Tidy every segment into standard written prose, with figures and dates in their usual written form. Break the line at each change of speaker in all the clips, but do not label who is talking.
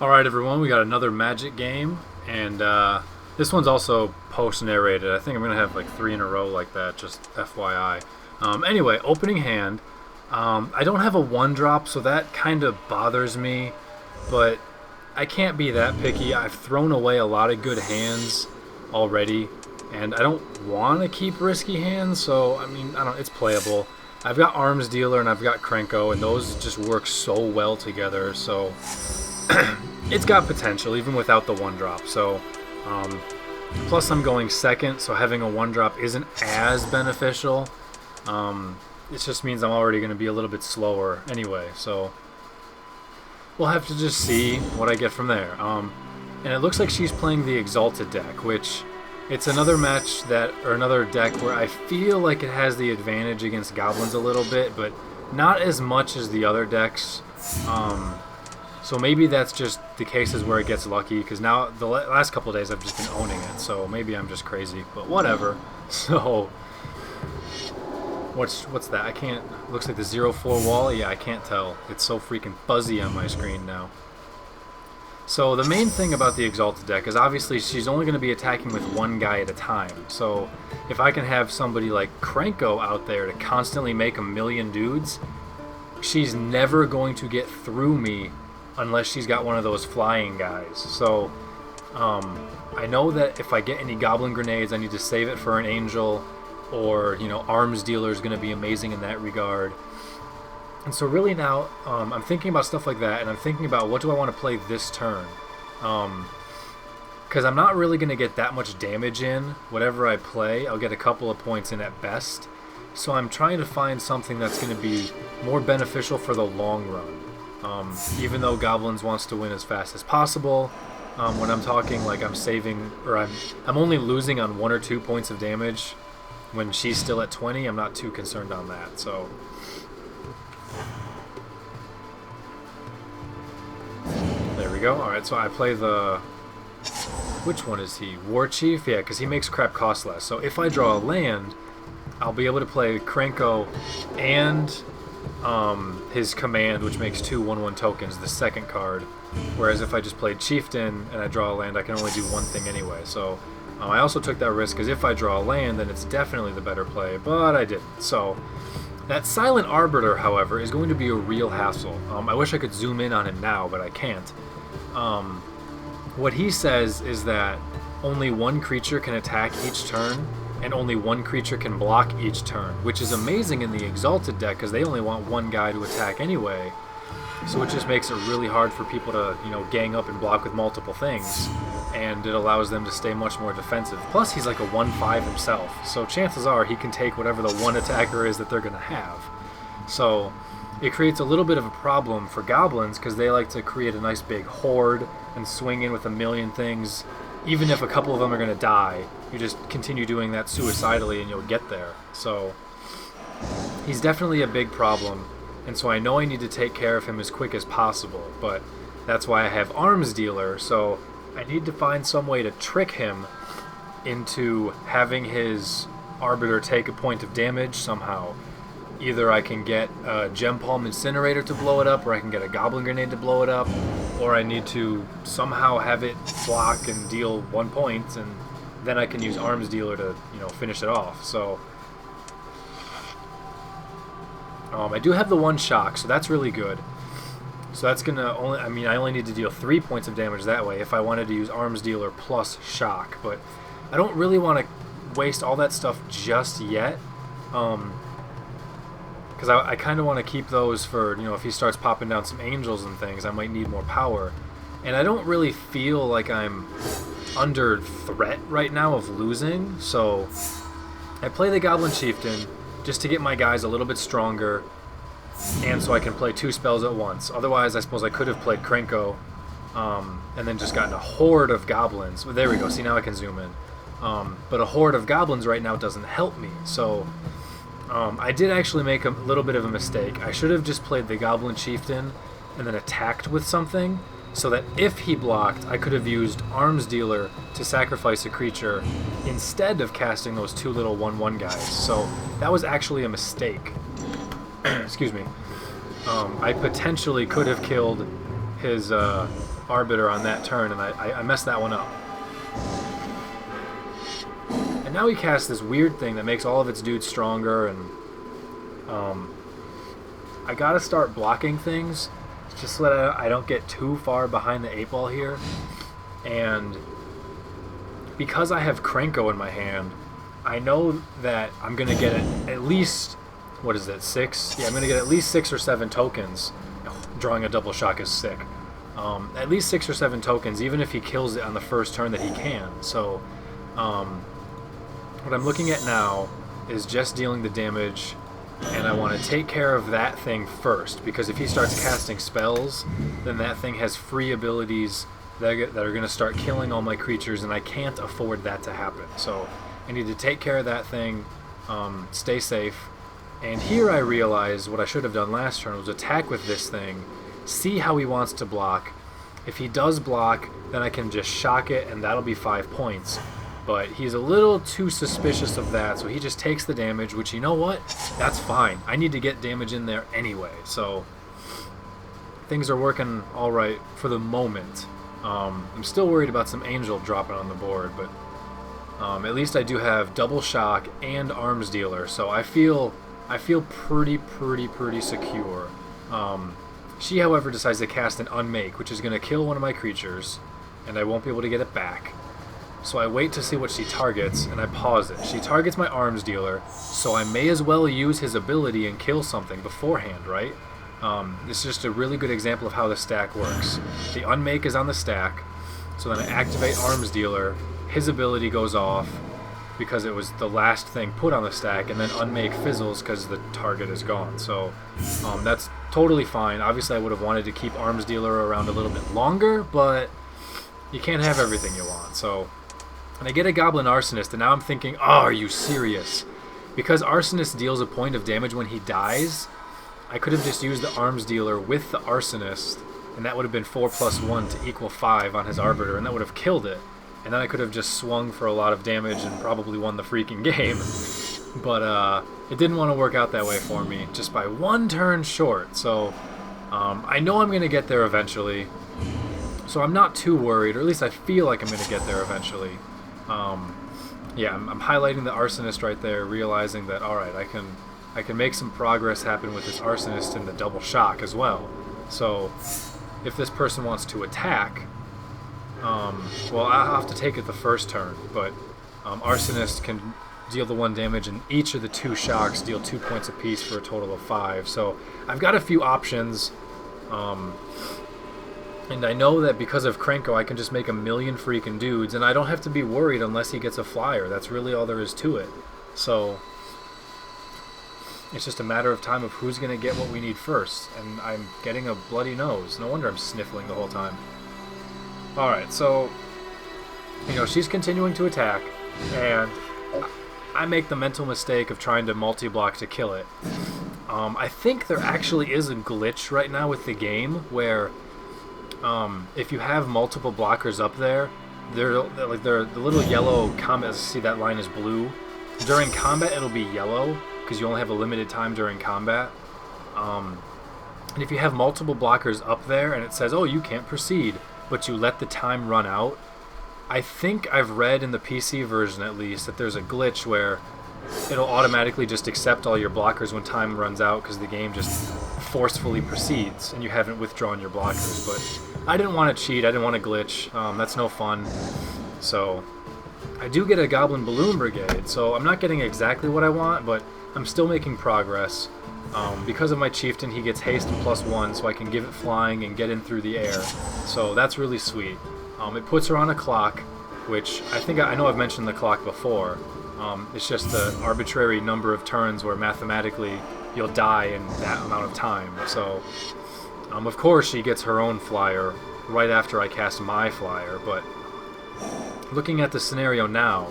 Alright everyone, we got another Magic game, and this one's also post-narrated. I think I'm going to have like 3 in a row like that, just FYI. Anyway, opening hand. I don't have a 1-drop, so that kind of bothers me, but I can't be that picky. I've thrown away a lot of good hands already, and I don't want to keep risky hands, so I mean, it's playable. I've got Arms Dealer and I've got Krenko, and those just work so well together, so it's got potential even without the 1-drop. So plus I'm going second, so having a 1-drop isn't as beneficial. It just means I'm already going to be a little bit slower anyway, so we'll have to just see what I get from there. And it looks like she's playing the Exalted deck, which it's another match or another deck where I feel like it has the advantage against Goblins a little bit, but not as much as the other decks. So maybe that's just the cases where it gets lucky, because now the last couple of days I've just been owning it, so maybe I'm just crazy, but whatever. So what's that? I can't. Looks like the 0-4 wall. Yeah, I can't tell. It's so freaking fuzzy on my screen now. So the main thing about the Exalted deck is obviously she's only going to be attacking with one guy at a time. So if I can have somebody like Krenko out there to constantly make a million dudes, she's never going to get through me unless she's got one of those flying guys. So I know that if I get any Goblin Grenades, I need to save it for an Angel, or Arms Dealer is going to be amazing in that regard. And so really now I'm thinking about stuff like that, and I'm thinking about what do I want to play this turn, because I'm not really going to get that much damage in whatever I play. I'll get a couple of points in at best, so I'm trying to find something that's going to be more beneficial for the long run. Even though Goblins wants to win as fast as possible, when I'm talking like I'm saving, or I'm only losing on 1 or 2 points of damage when she's still at 20, I'm not too concerned on that. So there we go. Alright, so I play the... Which one is he? War Chief? Yeah, because he makes crap cost less. So if I draw a land, I'll be able to play Krenko and his command, which makes 2 1/1 tokens, the second card. Whereas if I just played Chieftain and I draw a land, I can only do one thing anyway. So I also took that risk, because if I draw a land, then it's definitely the better play, but I didn't. So that Silent Arbiter, however, is going to be a real hassle. I wish I could zoom in on him now, but I can't. What he says is that only 1 creature can attack each turn, and only 1 creature can block each turn, which is amazing in the Exalted deck, because they only want 1 guy to attack anyway. So it just makes it really hard for people to, gang up and block with multiple things, and it allows them to stay much more defensive. Plus, he's like a 1/5 himself, so chances are he can take whatever the one attacker is that they're going to have. So it creates a little bit of a problem for Goblins, because they like to create a nice big horde and swing in with a million things. Even if a couple of them are going to die, you just continue doing that suicidally and you'll get there. So he's definitely a big problem, and so I know I need to take care of him as quick as possible, but that's why I have Arms Dealer. So I need to find some way to trick him into having his Arbiter take a point of damage somehow. Either I can get a Gem Palm Incinerator to blow it up, or I can get a Goblin Grenade to blow it up, or I need to somehow have it block and deal 1 point, and then I can use Arms Dealer to, finish it off. So I do have the 1 shock, so that's really good. So that's gonna I only need to deal 3 points of damage that way if I wanted to use Arms Dealer plus shock, but I don't really want to waste all that stuff just yet. Because I kind of want to keep those for, if he starts popping down some Angels and things, I might need more power. And I don't really feel like I'm under threat right now of losing, so I play the Goblin Chieftain just to get my guys a little bit stronger, and so I can play 2 spells at once. Otherwise, I suppose I could have played Krenko, and then just gotten a horde of Goblins. Well, there we go, see, now I can zoom in. But a horde of Goblins right now doesn't help me, so I did actually make a little bit of a mistake. I should have just played the Goblin Chieftain and then attacked with something, so that if he blocked, I could have used Arms Dealer to sacrifice a creature instead of casting those 2 little 1/1 guys. So that was actually a mistake. Excuse me. I potentially could have killed his Arbiter on that turn, and I messed that one up. And now he casts this weird thing that makes all of its dudes stronger, and I gotta start blocking things just so that I don't get too far behind the 8-ball here. And because I have Krenko in my hand, I know that I'm gonna get at least, what is that, 6? Yeah, I'm gonna get at least 6 or 7 tokens. Drawing a double shock is sick. At least 6 or 7 tokens, even if he kills it on the first turn that he can. So, what I'm looking at now is just dealing the damage, and I want to take care of that thing first, because if he starts casting spells, then that thing has free abilities that are going to start killing all my creatures, and I can't afford that to happen. So I need to take care of that thing, stay safe. And here I realize what I should have done last turn was attack with this thing, see how he wants to block. If he does block, then I can just shock it, and that'll be 5 points. But he's a little too suspicious of that, so he just takes the damage, which, you know what? That's fine. I need to get damage in there anyway, so things are working alright for the moment. I'm still worried about some Angel dropping on the board, but at least I do have Double Shock and Arms Dealer, so I feel pretty secure. She, however, decides to cast an Unmake, which is going to kill one of my creatures, and I won't be able to get it back. So I wait to see what she targets, and I pause it. She targets my Arms Dealer, so I may as well use his ability and kill something beforehand, right? This is just a really good example of how the stack works. The Unmake is on the stack, so then I activate Arms Dealer, his ability goes off because it was the last thing put on the stack, and then Unmake fizzles because the target is gone. So that's totally fine. Obviously I would have wanted to keep Arms Dealer around a little bit longer, but you can't have everything you want. So, and I get a Goblin Arsonist, and now I'm thinking, oh, are you serious? Because Arsonist deals a point of damage when he dies, I could have just used the Arms Dealer with the Arsonist, and that would have been 4+1 to equal 5 on his Arbiter, and that would have killed it. And then I could have just swung for a lot of damage and probably won the freaking game. But it didn't want to work out that way for me, just by 1 turn short. So I know I'm going to get there eventually, so I'm not too worried, or at least I feel like I'm going to get there eventually. Yeah, I'm highlighting the Arsonist right there, realizing that, alright, I can make some progress happen with this Arsonist and the Double Shock as well. So if this person wants to attack, well, I'll have to take it the first turn, but Arsonist can deal the 1 damage, and each of the 2 shocks deal 2 points apiece for a total of 5. So I've got a few options, and I know that because of Krenko I can just make a million freaking dudes, and I don't have to be worried unless he gets a flyer. That's really all there is to it. So it's just a matter of time of who's going to get what we need first, and I'm getting a bloody nose. No wonder I'm sniffling the whole time. Alright, so, you know, she's continuing to attack, and I make the mental mistake of trying to multi-block to kill it. I think there actually is a glitch right now with the game where if you have multiple blockers up there, they're the little yellow combat. See, that line is blue. During combat, it'll be yellow because you only have a limited time during combat. And if you have multiple blockers up there and it says, "Oh, you can't proceed," but you let the time run out, I think I've read in the PC version at least that there's a glitch where it'll automatically just accept all your blockers when time runs out because the game just forcefully proceeds and you haven't withdrawn your blockers. But I didn't want to cheat, I didn't want to glitch, that's no fun. So I do get a Goblin Balloon Brigade, so I'm not getting exactly what I want, but I'm still making progress. Because of my Chieftain, he gets haste and +1, so I can give it flying and get in through the air. So that's really sweet. It puts her on a clock, which I know I've mentioned the clock before. It's just the arbitrary number of turns where mathematically you'll die in that amount of time. So, of course, she gets her own flyer right after I cast my flyer, but looking at the scenario now,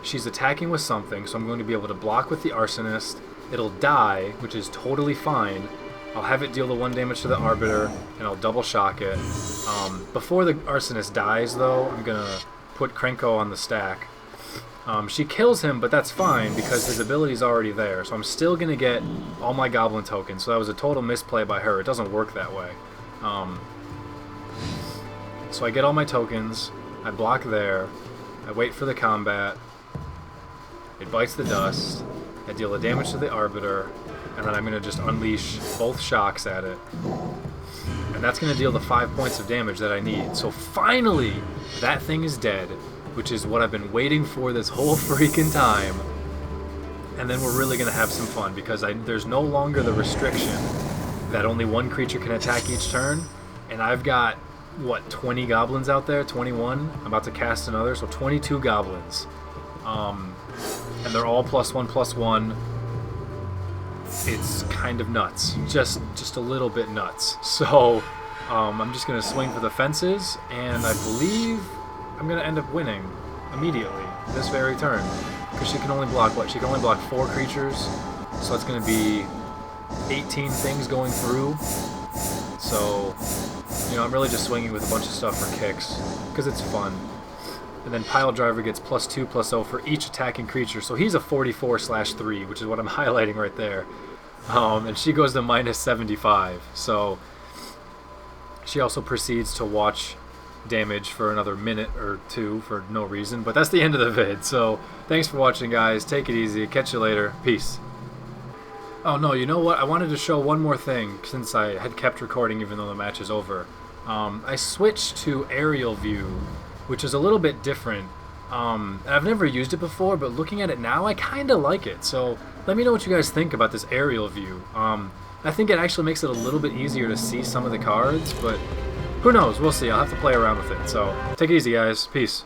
she's attacking with something, so I'm going to be able to block with the Arsonist. It'll die, which is totally fine. I'll have it deal the 1 damage to the Arbiter, and I'll double shock it. Before the Arsonist dies, though, I'm going to put Krenko on the stack. She kills him, but that's fine because his ability's already there, so I'm still going to get all my Goblin tokens, so that was a total misplay by her. It doesn't work that way. So I get all my tokens, I block there, I wait for the combat, it bites the dust, I deal the damage to the Arbiter, and then I'm going to just unleash both shocks at it. And that's going to deal the 5 points of damage that I need. So finally, that thing is dead, which is what I've been waiting for this whole freaking time. And then we're really going to have some fun, because there's no longer the restriction that only one creature can attack each turn. And I've got, what, 20 goblins out there? 21? I'm about to cast another, so 22 goblins. And they're all +1/+1. It's kind of nuts. Just a little bit nuts. So I'm just going to swing for the fences, and I believe I'm going to end up winning immediately this very turn. Because she can only block, what? She can only block 4 creatures. So it's going to be 18 things going through. So, you know, I'm really just swinging with a bunch of stuff for kicks, because it's fun. And then Pile Driver gets +2/+0 for each attacking creature. So he's a 44/3, which is what I'm highlighting right there. And she goes to -75. So she also proceeds to watch damage for another minute or two for no reason. But that's the end of the vid. So thanks for watching, guys. Take it easy. Catch you later. Peace. Oh no, you know what? I wanted to show one more thing since I had kept recording even though the match is over. I switched to aerial view, which is a little bit different. And I've never used it before, but looking at it now, I kind of like it. So let me know what you guys think about this aerial view. I think it actually makes it a little bit easier to see some of the cards, but who knows? We'll see. I'll have to play around with it. So take it easy, guys. Peace.